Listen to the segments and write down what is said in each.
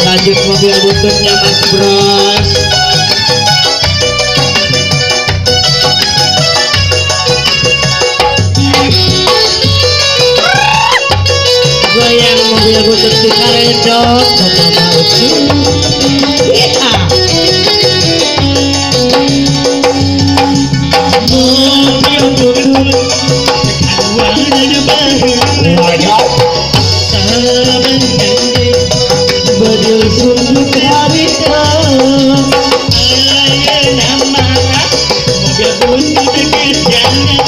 Lanjut mobil bututnya Mas Bros. Goyang mobil butut di karedok sama mauci. Mobil butut kawan baru. Badil sunduk harita ayah nama mobil butut kerjanya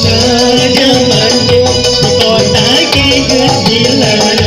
nada mandi di kota kegedilan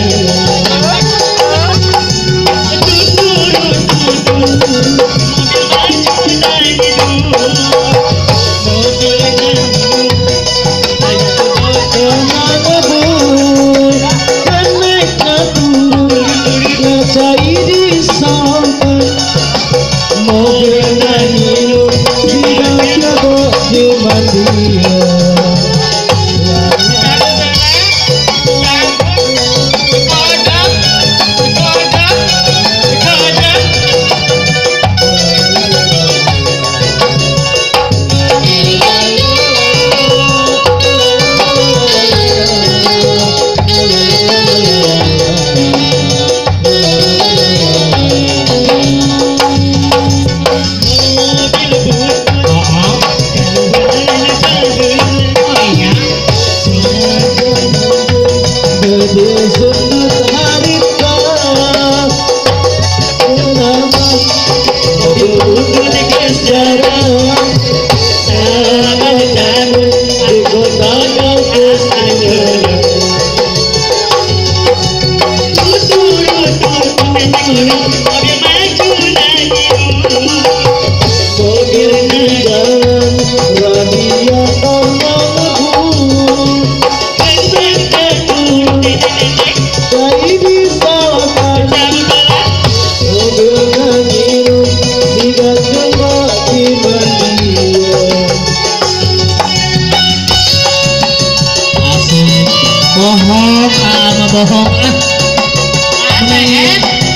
bohong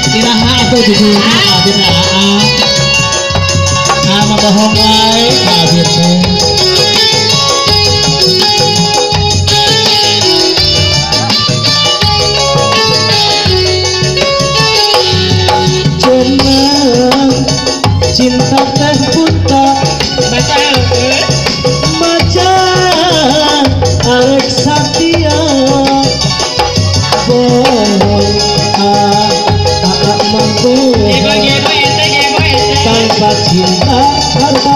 kiraha aku judulnya kabin nama bohong wae kabin jenang cinta teh buta macan Alek Satya bohong mampu tanpa cinta tanpa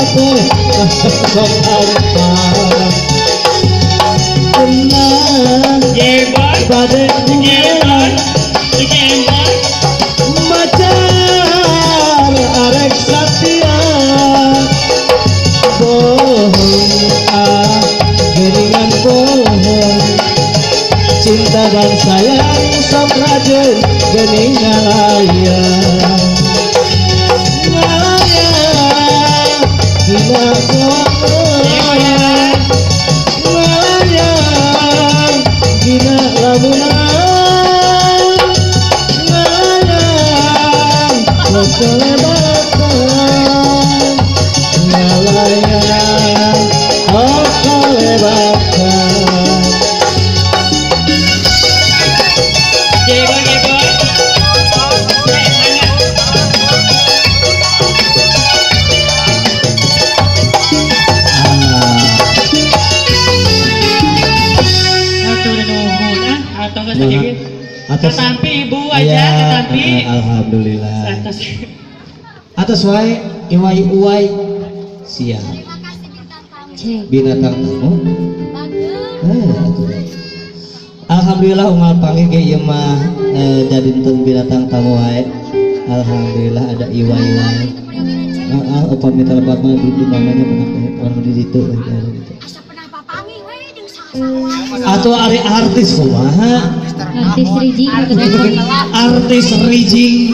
tenang pada dunia macar arek satya bohong geningan bohong cinta dan sayang sok rajin gening ngalayang gila ngalayang gila lamunan ngalayang kelebatan ngalayang kelebatan. Atas Ketampi ibu aja, ketampi. Alhamdulillah. Atas wae iwai uwai siap. Binatang tamu. Alhamdulillah umal panggil ke ieu mah jadinten binatang tamu wae. Alhamdulillah ada iwai wae. Upami telepat mah di mananya pernah di ditu atau ari artis kumaha artis Rijing artis Rijing